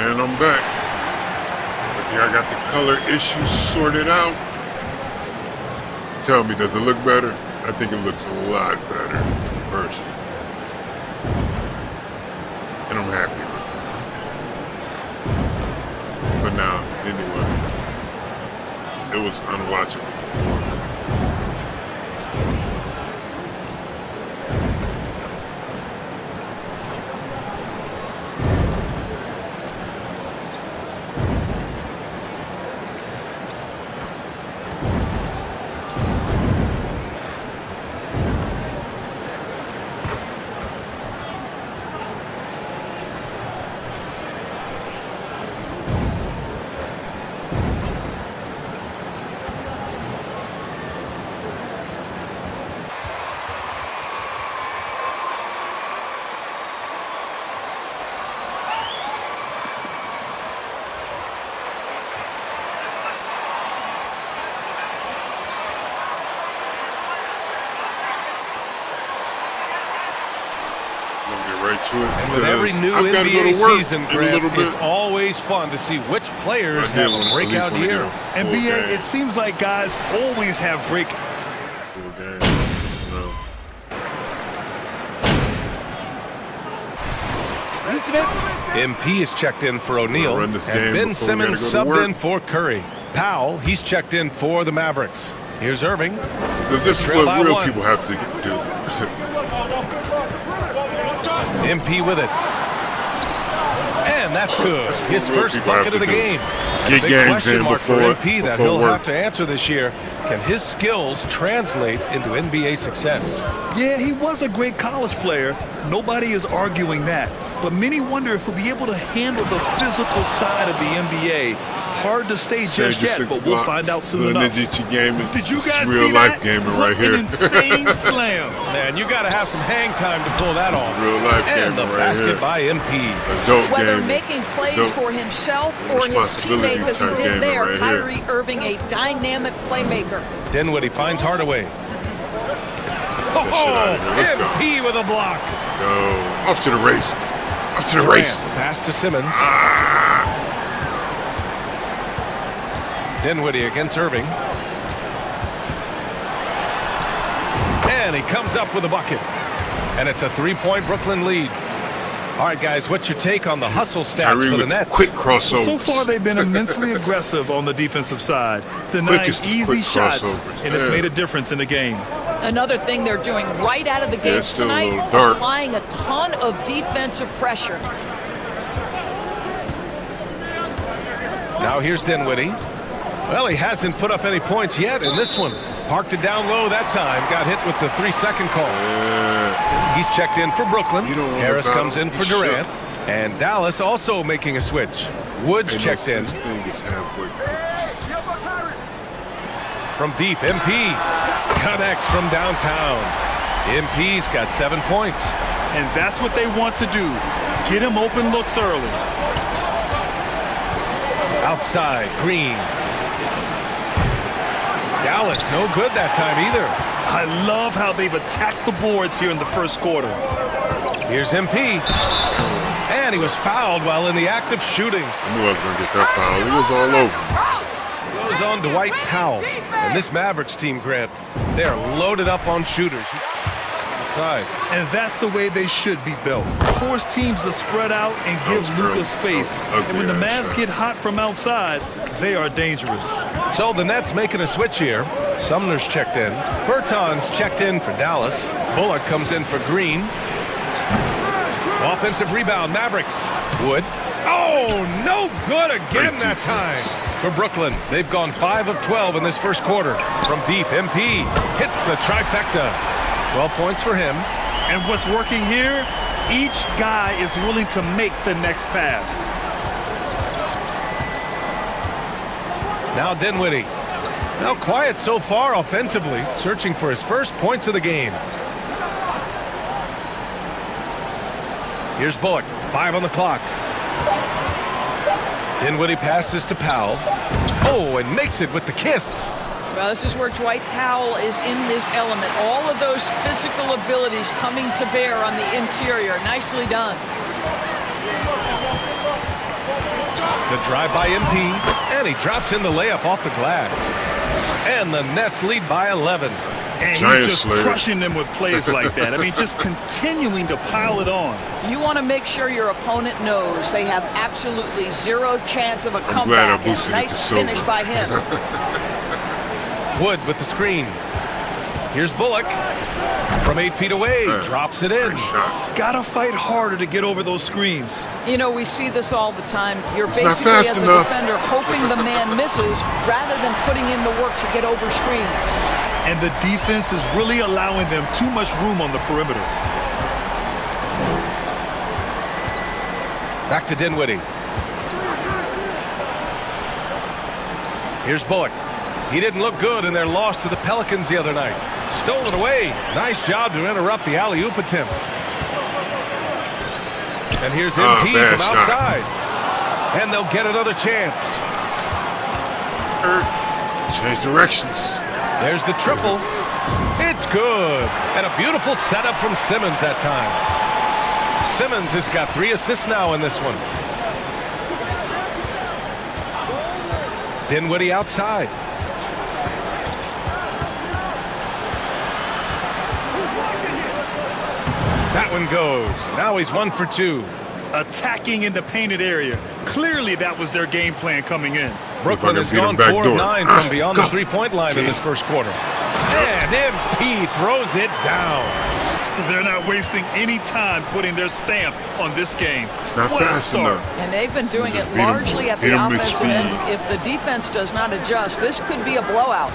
And I'm back. I think I got the color issue sorted out. Tell me, does it look better? I think it looks a lot better, personally. And I'm happy with it. But now, anyway, it was unwatchable. And with every new NBA season, Grant, it's always fun to see which players have a breakout year. NBA, it seems like guys always have MP is checked in for O'Neal, and Ben Simmons subbed in for Curry. Powell, he's checked in for the Mavericks. Here's Irving. This is what real people have to do. MP with it. And that's good. His first bucket of the game. Get games in before before MP that he'll have to answer this year. Can his skills translate into NBA success? Yeah, he was a great college player. Nobody is arguing that. But many wonder if he'll be able to handle the physical side of the NBA. Hard to say just yet, but we'll find out soon enough. Did you guys see real life gaming right here? An insane slam. Man, you got to have some hang time to pull that off. Real life and gaming the right basket here. by MP. Whether making plays for himself or his teammates as he did there, right Kyrie Irving, a dynamic playmaker. Dinwiddie finds Hardaway. MP with a block. Go off to the races. Off to the races. Pass to Simmons. Dinwiddie against Irving. And he comes up with a bucket. And it's a three-point Brooklyn lead. All right, guys, what's your take on the hustle stats for the Nets? Quick crossover. So far, they've been immensely aggressive on the defensive side, denying easy shots, and it's made a difference in the game. Another thing they're doing right out of the gates tonight, applying a ton of defensive pressure. Now here's Dinwiddie. Well, he hasn't put up any points yet in this one. Parked it down low that time. Got hit with the 3-second call. He's checked in for Brooklyn. Harris comes in for Durant. And Dallas also making a switch. Woods checked in. From deep, MP connects from downtown. MP's got 7 points. And that's what they want to do. Get him open looks early. Outside, Green. Dallas, no good that time either. I love how they've attacked the boards here in the first quarter. Here's MP. And he was fouled while in the act of shooting. I knew I was going to get that foul. He was all over. Goes on Dwight Powell. And this Mavericks team, Grant, they're loaded up on shooters. Outside. And that's the way they should be built. Force teams to spread out and give Luka space. And when the Mavs get hot from outside, they are dangerous. So the Nets making a switch here. Sumner's checked in. Bertans checked in for Dallas. Bullock comes in for Green. Offensive rebound, Mavericks. Wood. Oh, no good again that time. For Brooklyn, they've gone 5 of 12 in this first quarter. From deep, MP hits the trifecta. 12 points for him. And what's working here, each guy is willing to make the next pass. Now Dinwiddie. Now quiet so far offensively, searching for his first points of the game. Here's Bullock, 5 on the clock. Dinwiddie passes to Powell. Oh, and makes it with the kiss. Well, this is where Dwight Powell is in his element. All of those physical abilities coming to bear on the interior. Nicely done. The drive by MP, and he drops in the layup off the glass. And the Nets lead by 11. And he's just crushing them with plays like that. I mean, just continuing to pile it on. You want to make sure your opponent knows they have absolutely zero chance of a comeback. Nice finish by him. Wood with the screen. Here's Bullock. From 8 feet away, drops it in. Gotta fight harder to get over those screens. You know, we see this all the time. You're basically, as a defender, hoping the man misses rather than putting in the work to get over screens. And the defense is really allowing them too much room on the perimeter. Back to Dinwiddie. Here's Bullock. He didn't look good in their loss to the Pelicans the other night. Stole it away. Nice job to interrupt the alley-oop attempt. And here's MP from outside. And they'll get another chance. Change directions. There's the triple. It's good. And a beautiful setup from Simmons that time. Simmons has got 3 assists now in this one. Dinwiddie outside. That one goes. Now he's 1 for 2. Attacking in the painted area. Clearly that was their game plan coming in. Brooklyn has gone 4 of 9 from beyond the three-point line in this first quarter. And MP throws it down. They're not wasting any time putting their stamp on this game. It's not fast enough. And they've been doing it largely at the offensive end. If the defense does not adjust, this could be a blowout.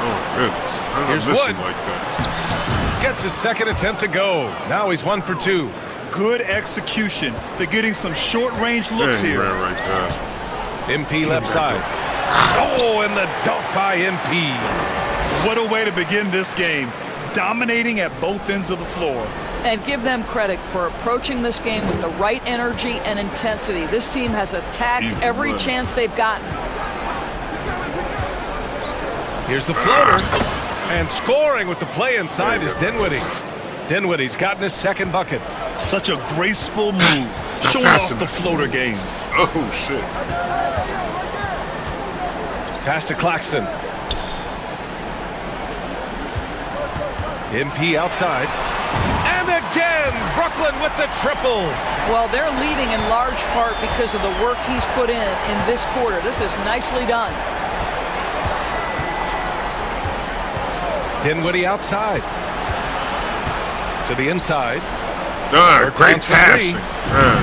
Oh, goodness. I don't Here's miss Wood. him like that. Gets his second attempt to go. Now he's 1 for 2. Good execution. They're getting some short-range looks here. Ran right past. MP left side. Oh, and the dunk by MP. What a way to begin this game. Dominating at both ends of the floor. And give them credit for approaching this game with the right energy and intensity. This team has attacked every chance they've gotten. Here's the floater. And scoring with the play inside is Dinwiddie. Dinwiddie's gotten his second bucket. Such a graceful move. Showing off the floater game. Oh, shit. Pass to Claxton. MP outside. And again, Brooklyn with the triple. Well, they're leading in large part because of the work he's put in this quarter. This is nicely done. Dinwiddie outside. To the inside. Great passing.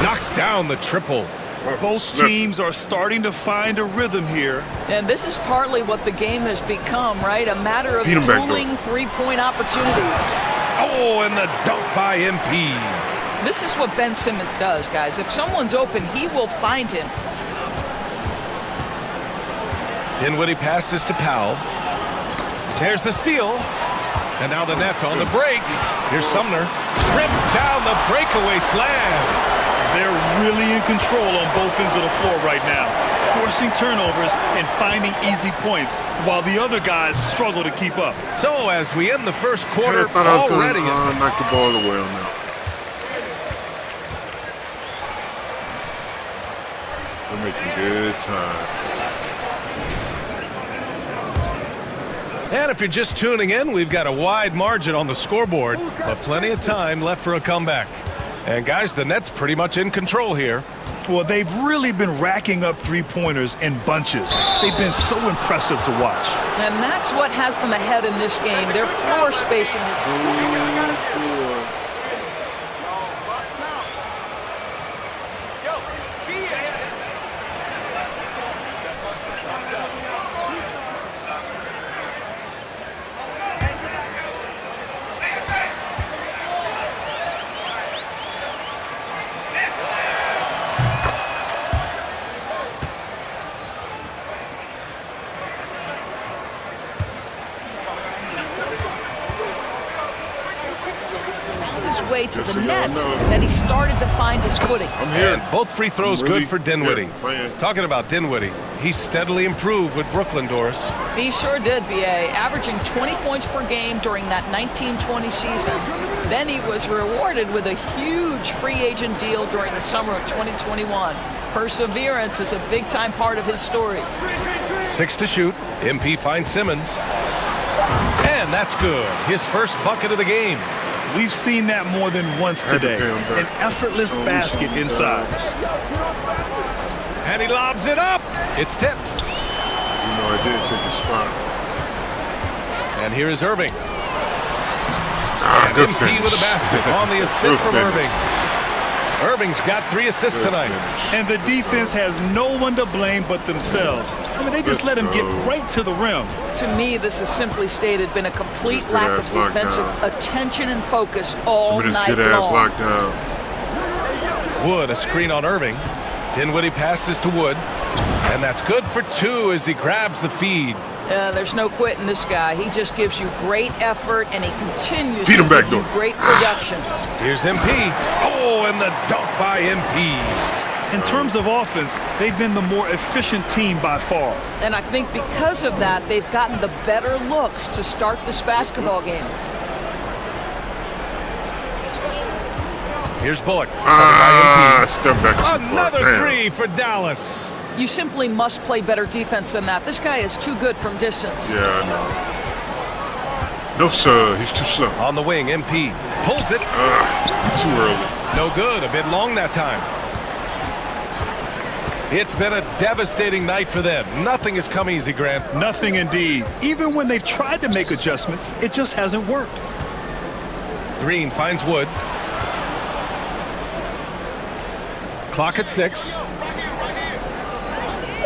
Knocks down the triple. Both teams are starting to find a rhythm here. And this is partly what the game has become, right? A matter of dueling three-point opportunities. Oh, and the dunk by MP. This is what Ben Simmons does, guys. If someone's open, he will find him. Dinwiddie passes to Powell. There's the steal. And now the Nets on the break. Here's Sumner. Rips down the breakaway slam. They're really in control on both ends of the floor right now, forcing turnovers and finding easy points while the other guys struggle to keep up. So as we end the first quarter I thought I was already. going to knock the ball away on that. We're making good time. And if you're just tuning in, we've got a wide margin on the scoreboard, but plenty of time left for a comeback. And guys, the Nets pretty much in control here. Well, they've really been racking up three-pointers in bunches. They've been so impressive to watch. And that's what has them ahead in this game. Their floor spacing is... way to the Nets that he started to find his footing. I'm here. And both free throws good for Dinwiddie. Talking about Dinwiddie, he steadily improved with Brooklyn, Doris. He sure did, B.A., averaging 20 points per game during that 19-20 season. Then he was rewarded with a huge free agent deal during the summer of 2021. Perseverance is a big-time part of his story. 6 to shoot. MP finds Simmons. And that's good. His first bucket of the game. We've seen that more than once today. An effortless basket inside. And he lobs it up. It's tipped. You know, I did take a spot. And here is Irving. Ah, good MP finish. with a basket on the assist from Irving. Irving's got 3 assists tonight. And the defense has no one to blame but themselves. I mean, they just let him get right to the rim. To me, this has simply stated been a complete lack of defensive attention and focus all night long. Wood, a screen on Irving. Dinwiddie passes to Wood. And that's good for 2 as he grabs the feed. There's no quitting this guy. He just gives you great effort, and he continues to give you great production. Here's MP. Oh, and the dunk by MP. In terms of offense, they've been the more efficient team by far. And I think because of that, they've gotten the better looks to start this basketball game. Here's Bullock. Step back. Another 3 for Dallas. You simply must play better defense than that. This guy is too good from distance. Yeah, I know. No, sir. He's too slow. On the wing, MP pulls it. Too early. No good. A bit long that time. It's been a devastating night for them. Nothing has come easy, Grant. Nothing indeed. Even when they've tried to make adjustments, it just hasn't worked. Green finds Wood. Clock at 6.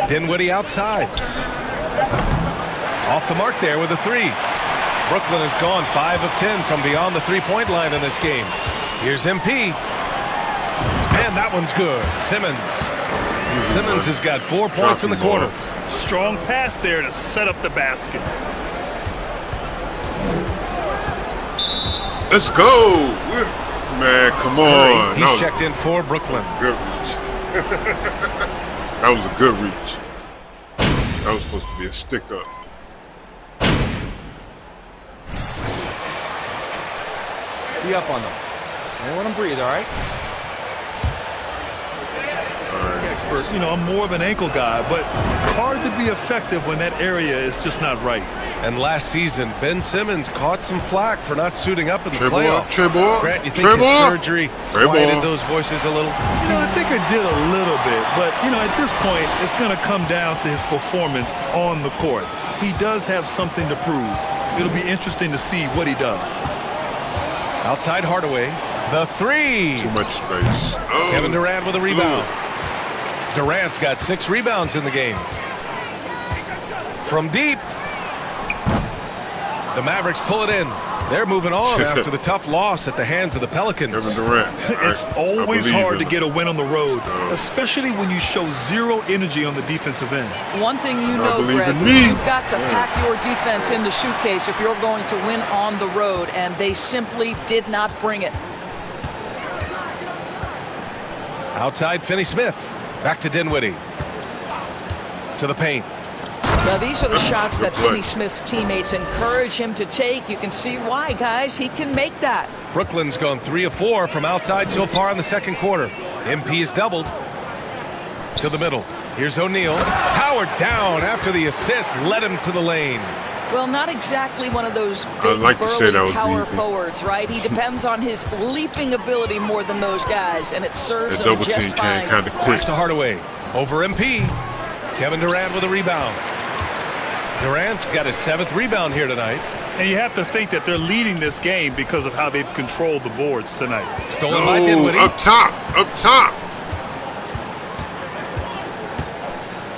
Dinwiddie outside. Off the mark there with a 3. Brooklyn has gone 5 of 10 from beyond the three-point line in this game. Here's MP. And that one's good. Simmons has got 4 points in the quarter. Strong pass there to set up the basket. Let's go. Man, come on. He's checked in for Brooklyn. Good reach. That was a good reach. That was supposed to be a stick up. Be up on them. Don't let them breathe, all right? Expert, you know, I'm more of an ankle guy, but hard to be effective when that area is just not right. And last season, Ben Simmons caught some flack for not suiting up in the playoffs. Grant, you think his surgery quieted those voices a little? You know, I think it did a little bit, but, you know, at this point, it's going to come down to his performance on the court. He does have something to prove. It'll be interesting to see what he does. Outside Hardaway, the 3. Too much space. Oh. Kevin Durant with a rebound. Durant's got 6 rebounds in the game. From deep. The Mavericks pull it in. They're moving on after the tough loss at the hands of the Pelicans. Kevin Durant. It's always hard to get a win on the road, especially when you show zero energy on the defensive end. One thing you know, Greg, you've got to pack your defense in the suitcase if you're going to win on the road, and they simply did not bring it. Outside Finney-Smith. Back to Dinwiddie. To the paint. Now, these are the shots that Finney-Smith's teammates encourage him to take. You can see why, guys. He can make that. Brooklyn's gone 3 of 4 from outside so far in the second quarter. MP is doubled. To the middle. Here's O'Neal. Powered down after the assist led him to the lane. Well, not exactly one of those big, burly power forwards, right? He depends on his leaping ability more than those guys, and it serves him just fine. Pass to Hardaway. Over MP. Kevin Durant with a rebound. Durant's got his 7th rebound here tonight. And you have to think that they're leading this game because of how they've controlled the boards tonight. Stolen by Dinwiddie. Up top.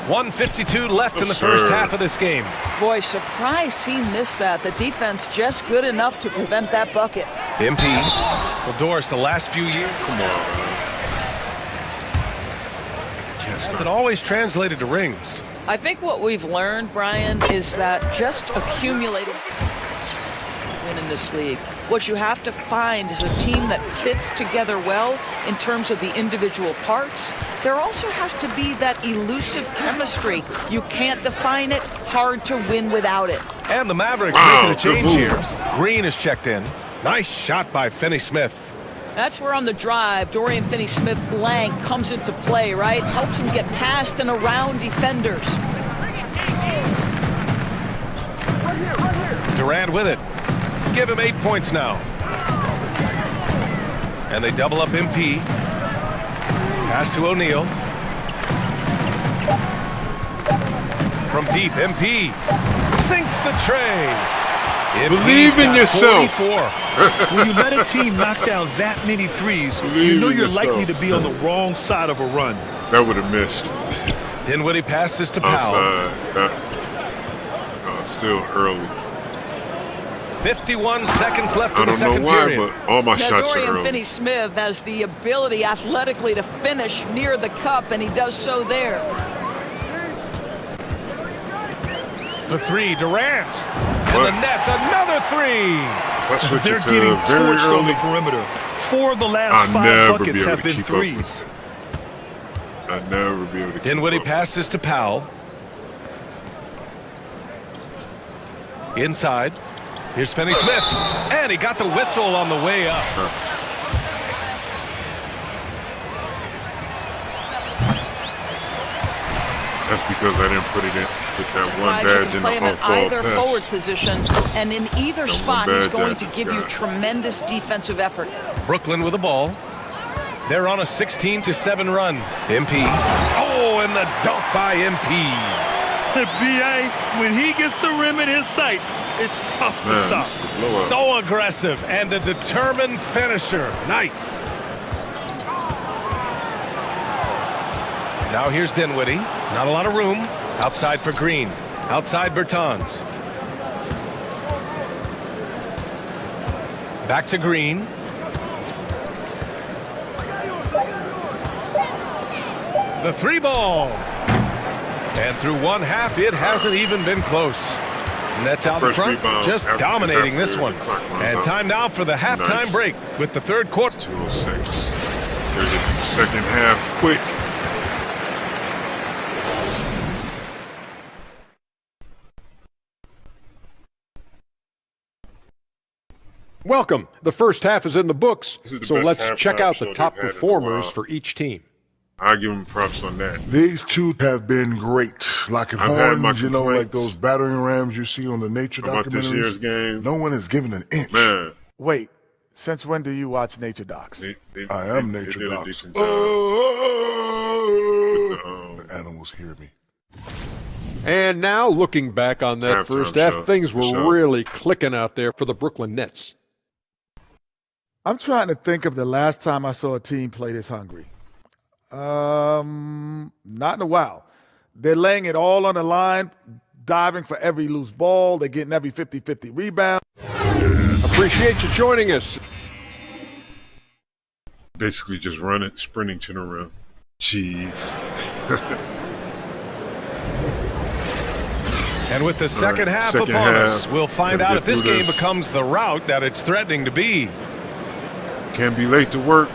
1:52 left in the first half of this game. Boy, surprised he missed that. The defense just good enough to prevent that bucket. MP. Well, Doris, the last few years. Come on, man. Hasn't always translated to rings. I think what we've learned, Brian, is that just accumulating win in this league. What you have to find is a team that fits together well in terms of the individual parts. There also has to be that elusive chemistry. You can't define it, hard to win without it. And the Mavericks making a change here. Green is checked in. Nice shot by Finney-Smith. That's where on the drive, Dorian Finney-Smith blank comes into play, right? Helps him get past and around defenders. Durant with it. Give him 8 points now. And they double up MP. Pass to O'Neal. From deep, MP sinks the tray. Believe in yourself. When you let a team knock down that many threes, you know you're likely to be on the wrong side of a run. That would have missed. Dinwiddie passes to Powell. Outside. Still early. 51 seconds left in the I second don't know why, period. but all my shots are Dorian early. Finney-Smith has the ability athletically to finish near the cup, and he does so there. The three, Durant. And the Nets, another three. They're getting torched on the perimeter. 4 of the last 5 buckets have been threes. I'd never be able to keep Dinwiddie up. passes to Powell. Inside. Here's Finney-Smith. And he got the whistle on the way up. That's because I didn't put it in with that one You badge can in play him the at either forward position, and in either spot, he's going to give you tremendous defensive effort. Brooklyn with the ball. They're on a 16-7 run. MP. Oh, and the dunk by MP. The BA, when he gets the rim in his sights, it's tough to stop. So aggressive and a determined finisher. Nice. Now here's Dinwiddie. Not a lot of room. Outside for Green. Outside Bertans. Back to Green. The three ball. And through one half, it hasn't even been close. Nets out in front, just dominating this one. And time now for the halftime break with the third quarter. 2:06. Here's the second half quick. Welcome. The first half is in the books, so let's check out the top they've had in a performers while. for each team. I give them props on that. These two have been great. Like in I've had my horns, you know, like complaints those battering rams you see on the nature about this year's documentaries. game. No one has given an inch. Man, Wait, since when do you watch Nature Docs? I am they nature did a docs. decent job. The animals hear me. And now, looking back on that Halftime first half, show, things for were sure. really clicking out there for the Brooklyn Nets. I'm trying to think of the last time I saw a team play this hungry. Not in a while. They're laying it all on the line, diving for every loose ball. They're getting every 50-50 rebound. Appreciate you joining us. Basically just running, sprinting to the rim. Jeez. And with the second half second upon half, us, we'll find gotta out get if this through game this. becomes the route that it's threatening to be. Can't be late to work.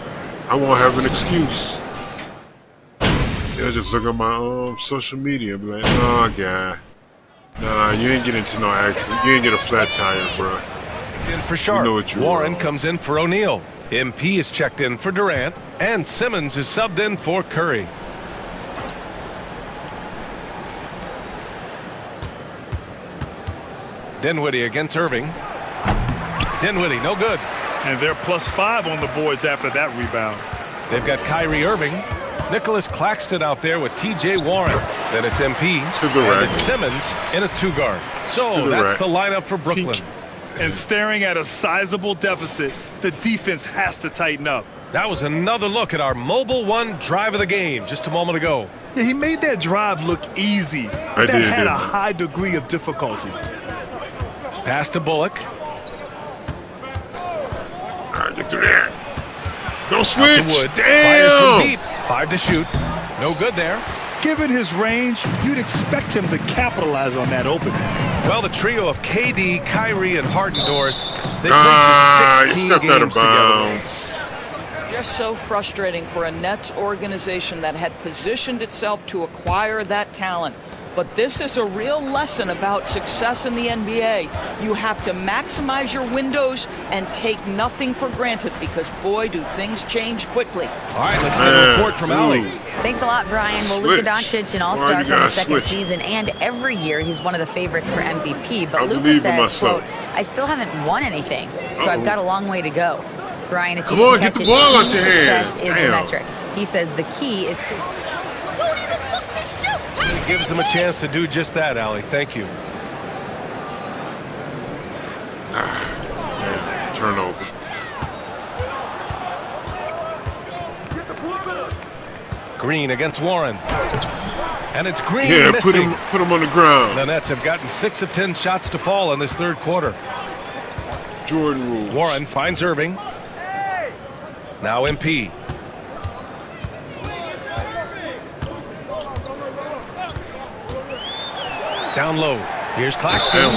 I won't have an excuse. They'll just look at my social media and be like, "Oh, guy, nah, you ain't getting into no accident. You ain't get a flat tire, bro." In for Sharp. know what you Warren want. comes in for O'Neal. MP is checked in for Durant. And Simmons is subbed in for Curry. Dinwiddie against Irving. Dinwiddie, no good. And they're +5 on the boards after that rebound. They've got Kyrie Irving. Nicholas Claxton out there with T.J. Warren. Then it's MP. To the and right. it's Simmons in a two-guard. To So the that's right. the lineup for Brooklyn. And staring at a sizable deficit, the defense has to tighten up. That was another look at our Mobile One drive of the game just a moment ago. Yeah, he made that drive look easy, I but that did, had didn't a I? high degree of difficulty. Pass to Bullock. All right, get through there. Don't Out to switch. Wood. Fires from Damn. deep. 5 to shoot. No good there. Given his range, you'd expect him to capitalize on that opening. Well, the trio of KD, Kyrie, and Harden-Doors, they You played for 16 stepped out of games together. bounds. Just so frustrating for a Nets organization that had positioned itself to acquire that talent. but this is a real lesson about success in the NBA. You have to maximize your windows and take nothing for granted because, boy, do things change quickly. All right, let's get a report from Allie. Thanks a lot, Brian. Well, Luka Doncic, an all-star for his second season, and every year he's one of the favorites for MVP. But Luka says, quote, I still haven't won anything, so I've got a long way to go. Brian, if you can catch get the ball out your success hands. is the metric. He says the key is to... He gives him a chance to do just that, Allie. Thank you. Turnover. Green against Warren. And it's Green missing. Put him on the ground. The Nets have gotten 6 of 10 shots to fall in this third quarter. Jordan rules. Warren finds Irving. Now MP. Down low. Here's Claxton.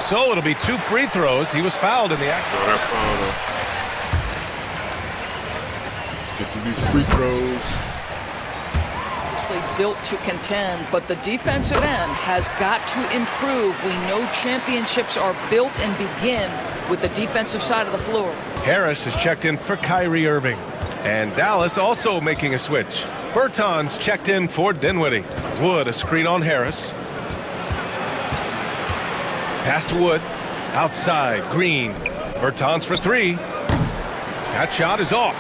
So it'll be 2 free throws. He was fouled in the act. Let's get to these free throws. Built to contend, but the defensive end has got to improve. We know championships are built and begin with the defensive side of the floor. Harris is checked in for Kyrie Irving. And Dallas also making a switch. Bertans checked in for Dinwiddie. Wood a screen on Harris. Pass to Wood. Outside, Green. Bertans for 3. That shot is off.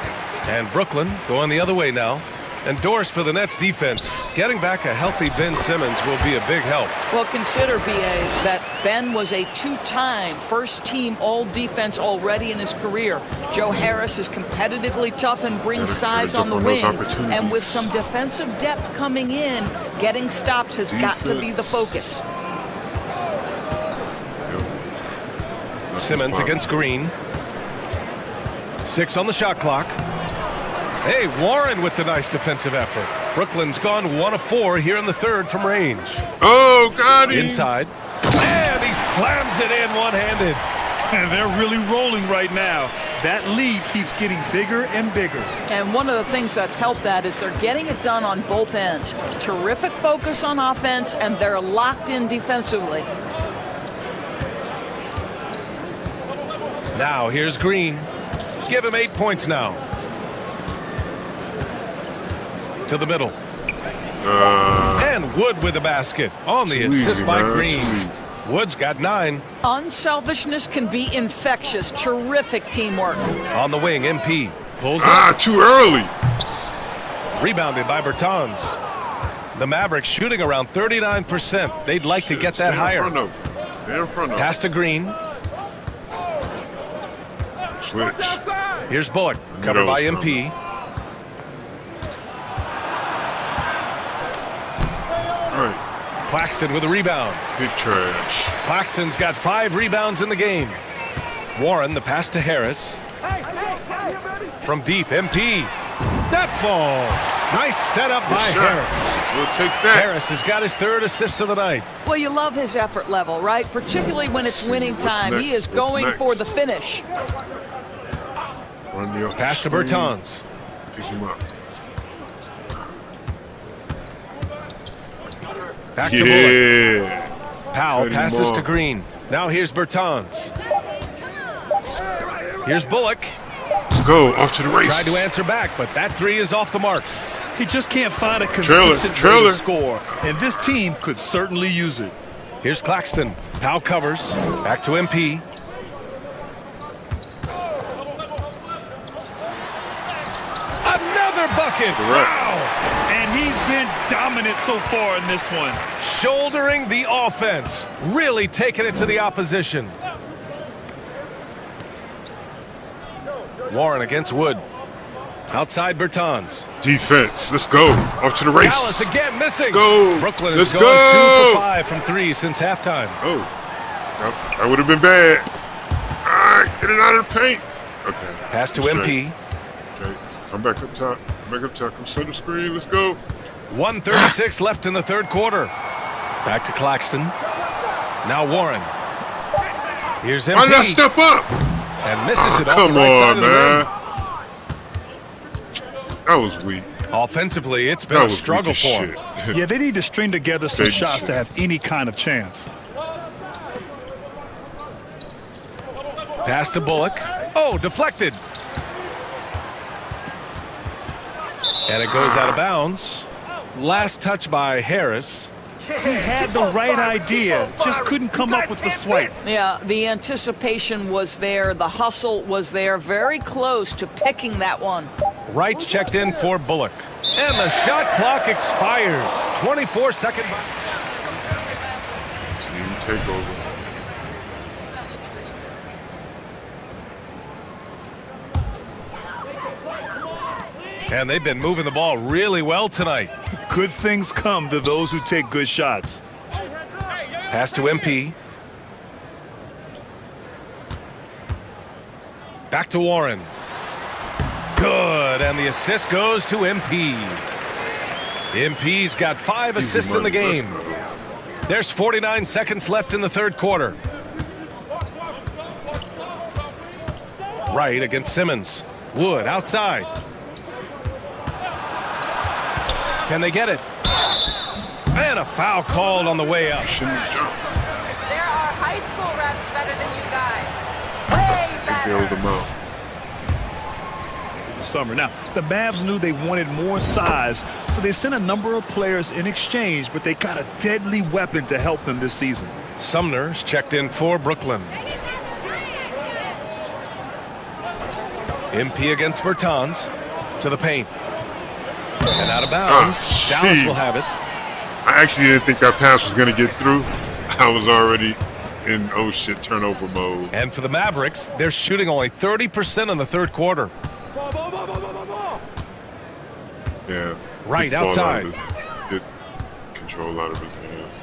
And Brooklyn going the other way now. And Doris for the Nets defense. Getting back a healthy Ben Simmons will be a big help. Well, consider, B.A., that Ben was a 2-time first-team all-defense already in his career. Joe Harris is competitively tough and brings size on the wing. And with some defensive depth coming in, getting stops has got to be the focus. Simmons against Green. 6 on the shot clock. Hey, Warren with the nice defensive effort. Brooklyn's gone 1 of 4 here in the third from range. Oh, got him. Inside. And he slams it in one-handed. And they're really rolling right now. That lead keeps getting bigger and bigger. And one of the things that's helped that is they're getting it done on both ends. Terrific focus on offense, and they're locked in defensively. Now here's Green. Give him 8 points now. To the middle. And Wood with the basket on the assist by Green. Wood's got 9. Unselfishness can be infectious. Terrific teamwork. On the wing, MP pulls up. Too early. Rebounded by Bertans. The Mavericks shooting around 39%. They'd like to get that higher. Pass to Green. Switch. Here's Bullock, covered by MP. Claxton with a rebound. Big trash. Claxton's got 5 rebounds in the game. Warren, the pass to Harris. From deep, MP. That falls. Nice setup by Harris. We'll take that. Harris has got his 3rd assist of the night. Well, you love his effort level, right? Particularly when it's winning time. He is going for the finish. Pass to Bertans. Pick him up. Back to Bullock. Powell passes to Green. Now here's Bertans. Here's Bullock. Let's go. Off to the race. Tried to answer back, but that 3 is off the mark. He just can't find a consistent way to score. And this team could certainly use it. Here's Claxton. Powell covers. Back to MP. Another bucket. Wow. And he's been dominant so far in this one. Shouldering the offense. Really taking it to the opposition. Warren against Wood. Outside Bertans. Defense. Let's go. Off to the race. Dallas again missing. Let's go. Brooklyn Let's is go. going 2 for 5 from 3 since halftime. Oh. That would have been bad. All right. Get it out of the paint. Okay. Pass to MP. Okay. Come back up top. Back up top. Come center screen. Let's go. 1:36 left in the third quarter. Back to Claxton. Now Warren. Here's MP. Why not step up? And misses it off Come the right side on, of the man. rim. That was weak. Offensively, it's been a struggle for him. Yeah, they need to string together some Baby shots shit. to have any kind of chance. Pass to Bullock. Oh, deflected. And it goes out of bounds. Last touch by Harris. He had the right idea, just couldn't come up with the swipe. Yeah, the anticipation was there. The hustle was there. Very close to picking that one. Wright's checked in for Bullock. And the shot clock expires. 24-second. Team takeover. And they've been moving the ball really well tonight. Good things come to those who take good shots. Pass to MP. Back to Warren. Good, and the assist goes to MP. MP's got 5 assists in the game. There's 49 seconds left in the third quarter. Wright against Simmons. Wood outside. Can they get it? And a foul called on the way up. Shouldn't jump. There are high school refs better than you guys. Way Bailed better. them out. Summer. Now, the Mavs knew they wanted more size, so they sent a number of players in exchange, but they got a deadly weapon to help them this season. Sumner's checked in for Brooklyn. MP against Bertans. To the paint. And out of bounds. Dallas will have it. I actually didn't think that pass was going to get through. I was already in oh shit turnover mode. And for the Mavericks, they're shooting only 30% in the third quarter. Yeah. Right Get the ball outside. out of his- Get control out of his hands.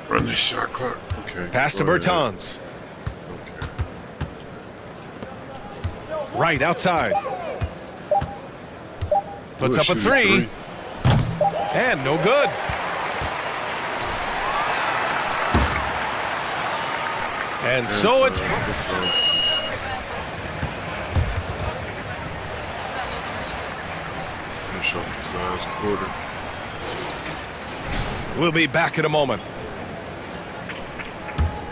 Run the shot clock. Okay. Pass to go ahead. Bertans. Okay. Right outside. Puts Ooh, up a shooting 3. And no good. And so it's... Finish off this last quarter. We'll be back in a moment.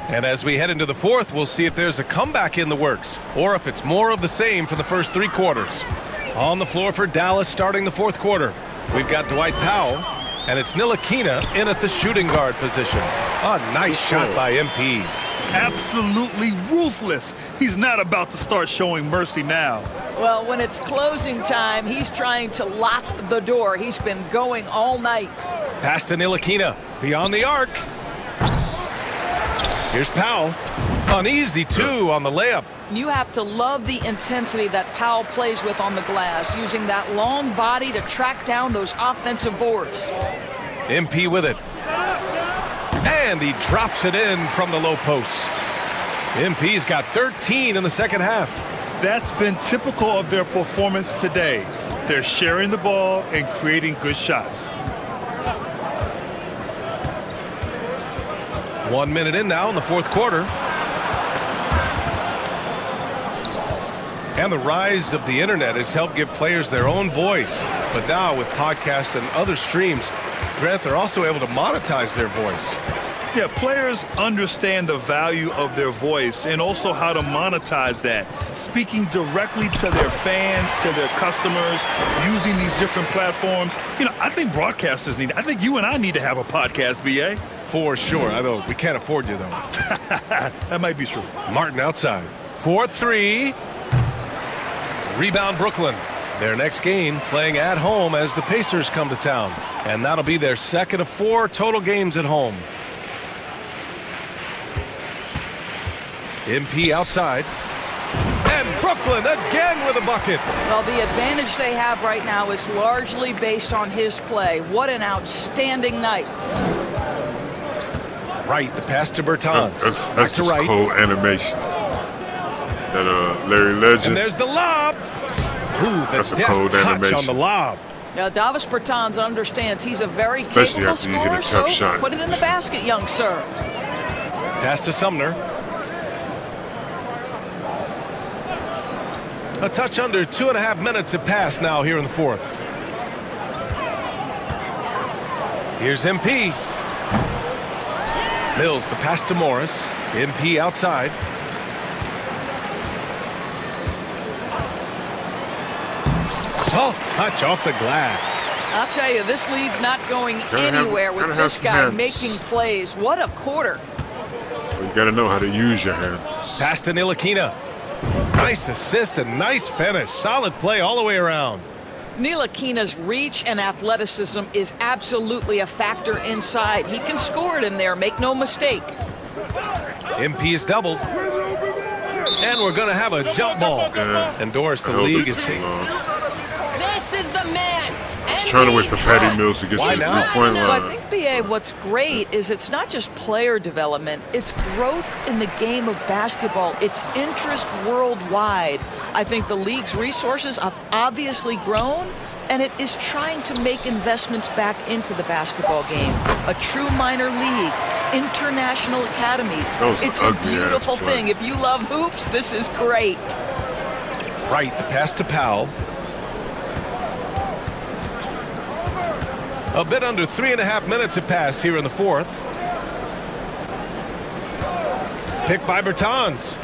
And as we head into the fourth, we'll see if there's a comeback in the works or if it's more of the same for the first 3 quarters. On the floor for Dallas starting the fourth quarter. We've got Dwight Powell, and it's Ntilikina in at the shooting guard position. A nice shot by MP. Absolutely ruthless. He's not about to start showing mercy now. Well, when it's closing time, he's trying to lock the door. He's been going all night. Pass to Ntilikina. Beyond the arc. Here's Powell. An easy 2 on the layup. You have to love the intensity that Powell plays with on the glass, using that long body to track down those offensive boards. MP with it. And he drops it in from the low post. MP's got 13 in the second half. That's been typical of their performance today. They're sharing the ball and creating good shots. 1 minute in now in the fourth quarter. And the rise of the internet has helped give players their own voice. But now with podcasts and other streams, Grant, they're also able to monetize their voice. Yeah, players understand the value of their voice and also how to monetize that. Speaking directly to their fans, to their customers, using these different platforms. You know, I think broadcasters I think you and I need to have a podcast, B.A. For sure, although we can't afford you, though. That might be true. Martin outside. 4-3. Rebound Brooklyn. Their next game playing at home as the Pacers come to town. And that'll be their second of 4 total games at home. MP outside. And Brooklyn again with a bucket. Well, the advantage they have right now is largely based on his play. What an outstanding night. Right, the pass to Bertans. That's just cold animation. That Larry Legend. And there's the lob. Ooh, That's the a cold deft touch animation. on the lob. Now, Davis Bertans understands he's a very Especially capable after you hit a scorer, tough so shot. put it in the basket, young sir. Pass to Sumner. A touch under 2.5 minutes have passed now here in the fourth. Here's MP. Mills, the pass to Morris. MP outside. Soft touch off the glass. I'll tell you, this lead's not going anywhere with this guy making plays. What a quarter. You got to know how to use your hands. Pass to Ntilikina. Nice assist and nice finish. Solid play all the way around. Ntilikina's reach and athleticism is absolutely a factor inside. He can score it in there, make no mistake. MP is doubled. And we're going to have a jump ball. And Doris, the league is taking. This is the man. I was trying to wait for Patty Mills to get to the three-point line. Well, I think, B.A., what's great is it's not just player development. It's growth in the game of basketball. It's interest worldwide. I think the league's resources have obviously grown, and it is trying to make investments back into the basketball game. A true minor league, international academies. It's a beautiful thing. If you love hoops, this is great. Right, the pass to Powell. A bit under 3.5 minutes have passed here in the fourth. Picked by Bertans.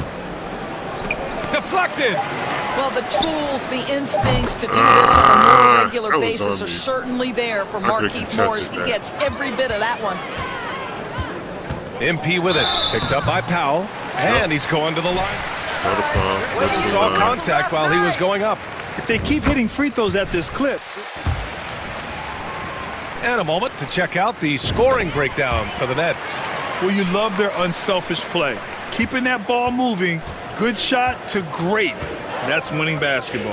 Deflected. Well, the tools, the instincts to do this on a more regular basis are certainly there for Markieff Morris. He gets every bit of that one. MP with it. Picked up by Powell. And he's going to the line. He saw contact while he was going up. If they keep hitting free throws at this clip. And a moment to check out the scoring breakdown for the Nets. Well, you love their unselfish play. Keeping that ball moving, good shot to great. That's winning basketball.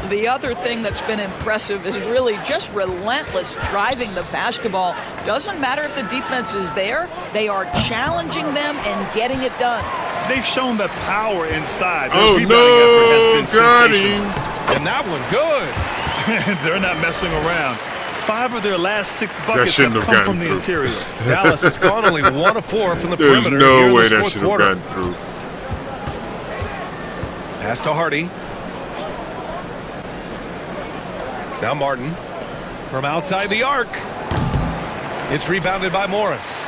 The other thing that's been impressive is really just relentless driving the basketball. Doesn't matter if the defense is there, they are challenging them and getting it done. They've shown the power inside. Their rebounding effort has been sensational. And that one good. They're not messing around. 5 of their last 6 buckets have come from the interior. Dallas has gone only 1 of 4 from the perimeter. There's no way that should have gotten through. Pass to Hardy. Now Martin from outside the arc. It's rebounded by Morris.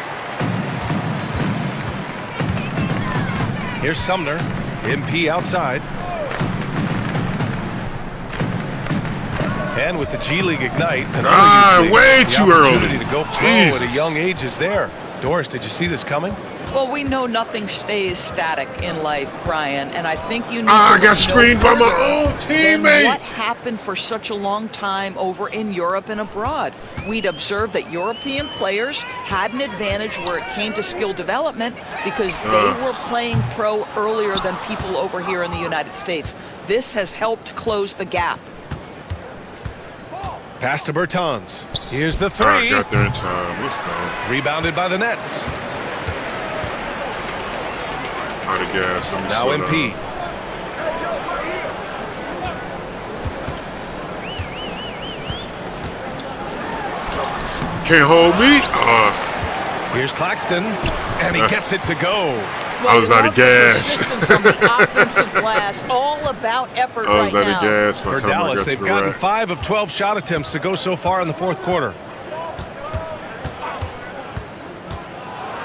Here's Sumner. MP outside. And with the G League Ignite, way too early. The opportunity to go pro at a young age is there. Doris, did you see this coming? Well, we know nothing stays static in life, Brian, and I think you need to I got screened by my own teammate. What happened for such a long time over in Europe and abroad? We'd observed that European players had an advantage where it came to skill development because they were playing pro earlier than people over here in the United States. This has helped close the gap. Pass to Bertans. Here's the 3. Got there in time. Let's go. Rebounded by the Nets. Out of gas. Now MP. Can't hold me. Here's Claxton. And he gets it to go. I was out of gas. On the offensive glass, all about effort right now. I was out of gas. For Dallas, they've gotten 5 of 12 shot attempts to go so far in the fourth quarter.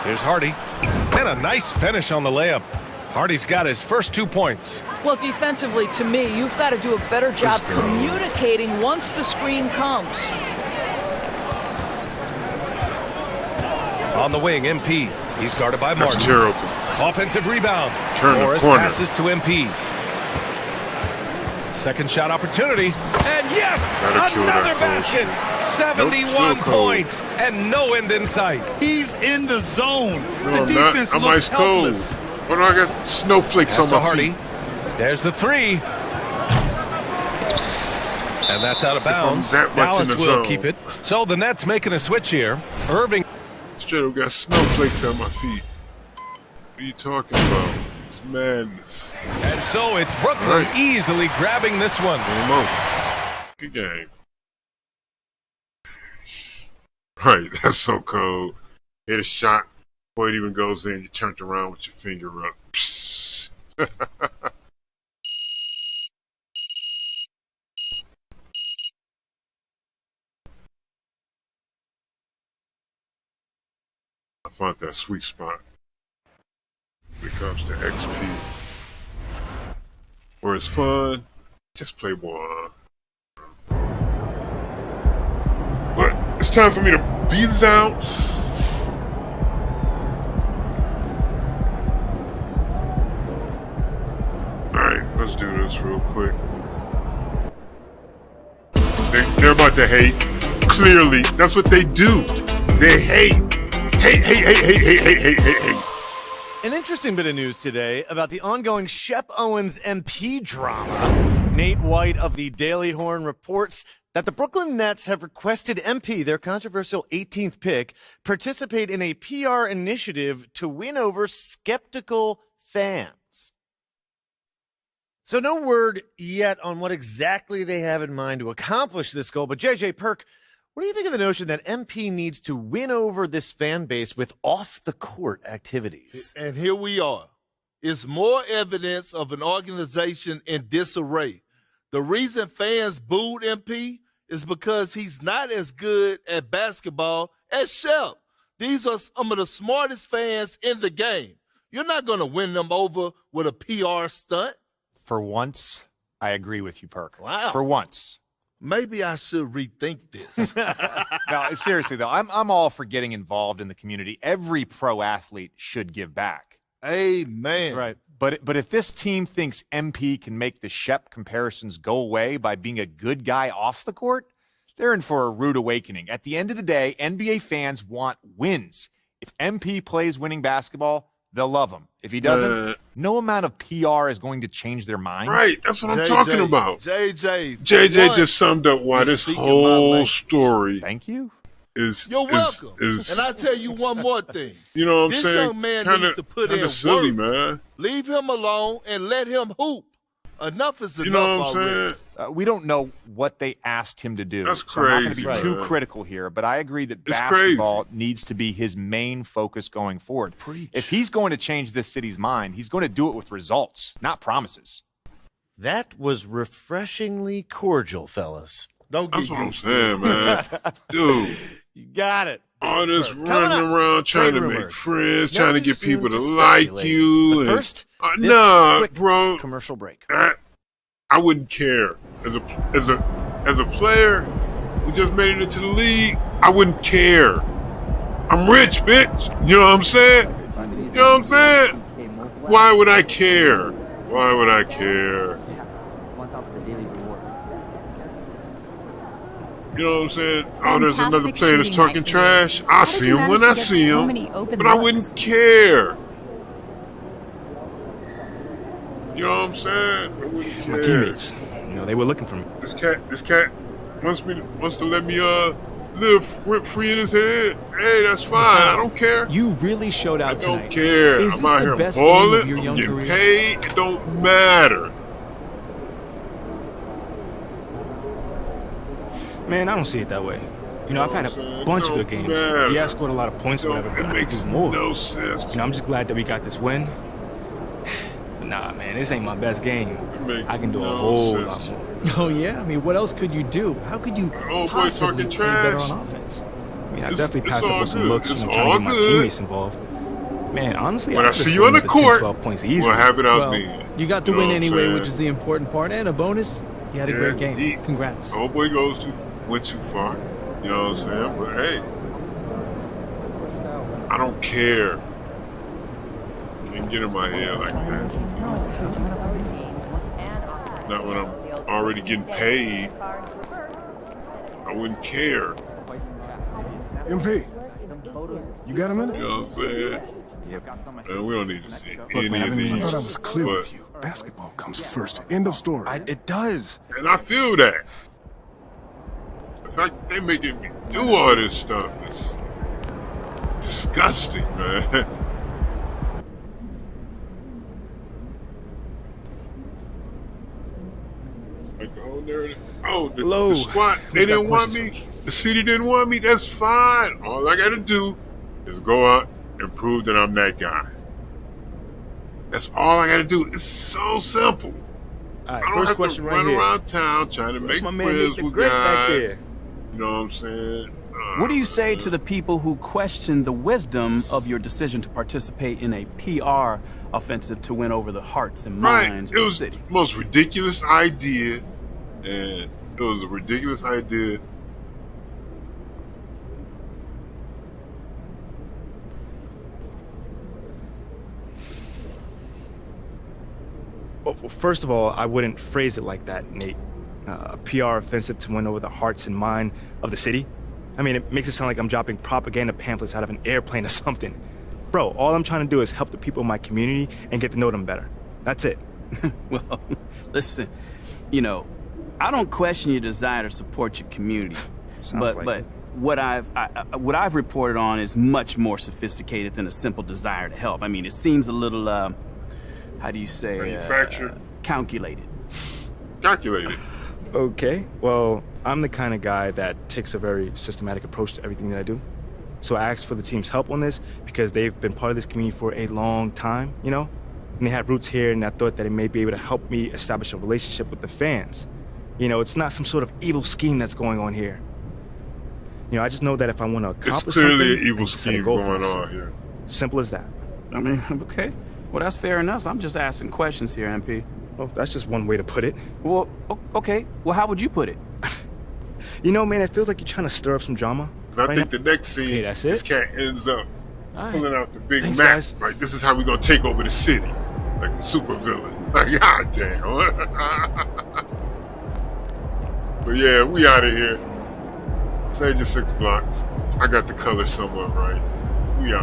Here's Hardy. And a nice finish on the layup. Hardy's got his first 2 points. Well, defensively, to me, you've got to do a better job communicating once the screen comes. On the wing, MP. He's guarded by Martin. That's terrible. Offensive rebound. Turn Morris the corner. passes to MP. Second shot opportunity. And yes! Another basket! 71 points and no end in sight. He's in the zone. No, the defense I'm looks ice cold. helpless. What do I got? Snowflakes on my Hardy. feet. There's the 3. And that's out of bounds. Dallas will keep it. So the Nets making a switch here. Irving. Straight up got snowflakes on my feet. What are you talking about? It's madness. And so it's Brooklyn easily grabbing this one. Good game. Right, that's so cold. Hit a shot before it even goes in. You turned around with your finger up. Found that sweet spot when it comes to XP. Where it's fun, just play one. But it's time for me to bounce. Alright, let's do this real quick. They're about to hate. Clearly, that's what they do. They hate. Hate. An interesting bit of news today about the ongoing Shep Owens MP drama. Nate White of the Daily Horn reports that the Brooklyn Nets have requested MP, their controversial 18th pick, participate in a PR initiative to win over skeptical fans. So no word yet on what exactly they have in mind to accomplish this goal, but JJ Perk, what do you think of the notion that MP needs to win over this fan base with off-the-court activities? And here we are. It's more evidence of an organization in disarray. The reason fans booed MP is because he's not as good at basketball as Shep. These are some of the smartest fans in the game. You're not going to win them over with a PR stunt. For once, I agree with you, Perk. Wow. For once. Maybe I should rethink this. No, seriously, though, I'm all for getting involved in the community. Every pro athlete should give back. Amen. That's right. But if this team thinks MP can make the Shep comparisons go away by being a good guy off the court, they're in for a rude awakening. At the end of the day, NBA fans want wins. If MP plays winning basketball, they'll love him. If he doesn't, no amount of PR is going to change their mind. Right, that's what I'm talking about. JJ just summed up why this whole story. Thank you. You're welcome. And I tell you one more thing. You know what I'm saying? This young man needs to put in silly, work. Man. Leave him alone and let him hoop. Enough is enough. You know what I'm already. saying? We don't know what they asked him to do. That's so I'm not going to crazy, be too man. critical here, but I agree that It's basketball needs to be his main focus going forward. If he's going to change this city's mind, he's going to do it with results, not promises. That was refreshingly cordial, fellas. Don't get That's what I'm used to this. saying, man. Dude. You got it. All this Coming running around trying trade to make rumors. friends, It's trying to never get soon people to to like speculate. you. But and, first, this nah, quick bro. Commercial break. I wouldn't care. As a player who just made it into the league, I wouldn't care. I'm rich, bitch. You know what I'm saying? You know what I'm saying? Why would I care? Why would I care? You know what I'm saying? Oh, there's another player that's talking trash. I see him when I see him, but I wouldn't care. You know what I'm saying? I wouldn't care. My teammates, they were looking for me. This cat wants to let me live rent free in his head. Hey, that's fine. I don't care. You really showed out tonight. I don't care. Is I'm this out the here best game of balling. your I'm young getting career? paid. It don't matter. Man, I don't see it that way. I've had a bunch of good games. Yeah, I scored a lot of points or whatever, but I could do more. No sense. I'm just glad that we got this win. But nah, man, this ain't my best game. I can do a whole lot more. Oh, yeah? What else could you do? How could you possibly play better on offense? I definitely passed up with some looks trying to get my teammates involved. Man, honestly, when I could've see you on the scored court, 12 points easy. we'll have it out then. You got the You know win what I'm anyway, saying? which is the important part, and a bonus. You had a great game. Congrats. Old boy went too far. You know what I'm saying? But hey, I don't care. Can't get in my head like that. Not when I'm already getting paid. I wouldn't care. MP, you got a minute? You know what I'm saying? Yep. Man, we don't need to see any of I these. thought I was clear with you. Basketball comes first. End of story. It does. And I feel that. The fact that they making me do all this stuff is disgusting, man. Like the whole narrative. Oh, the squad, they didn't want me. The city didn't want me. That's fine. All I got to do is go out and prove that I'm that guy. That's all I got to do. It's so simple. All right, I don't first have question to right run here. around town trying to make my man friends Nick the with Great back guys. there. You know what I'm saying? What do you say to the people who question the wisdom of your decision to participate in a PR offensive to win over the hearts and minds of the city? It was the most ridiculous idea, and it was a ridiculous idea. Well, first of all, I wouldn't phrase it like that, Nate. A PR offensive to win over the hearts and mind of the city. I mean, it makes it sound like I'm dropping propaganda pamphlets out of an airplane or something. Bro, all I'm trying to do is help the people in my community and get to know them better. That's it. Well, listen, you know, I don't question your desire to support your community. But what I've reported on is much more sophisticated than a simple desire to help. I mean, it seems a little, how do you say? Manufactured. Calculated. Calculated. Okay, well, I'm the kind of guy that takes a very systematic approach to everything that I do. So I asked for the team's help on this because they've been part of this community for a long time, you know? And they have roots here, and I thought that it may be able to help me establish a relationship with the fans. You know, it's not some sort of evil scheme that's going on here. You know, I just know that if I want to accomplish something... It's clearly an evil scheme going on here. Simple as that. I mean, okay. Well, that's fair enough. I'm just asking questions here, MP. Well, that's just one way to put it. Well, okay. Well, how would you put it? You know, man, it feels like you're trying to stir up some drama. I think the next scene, this cat ends up pulling out the big map. Guys. Like, this is how we're going to take over the city. Like the super villain. Like, god damn. But yeah, we out of here. Save your 6 blocks. I got the color somewhat right. We out.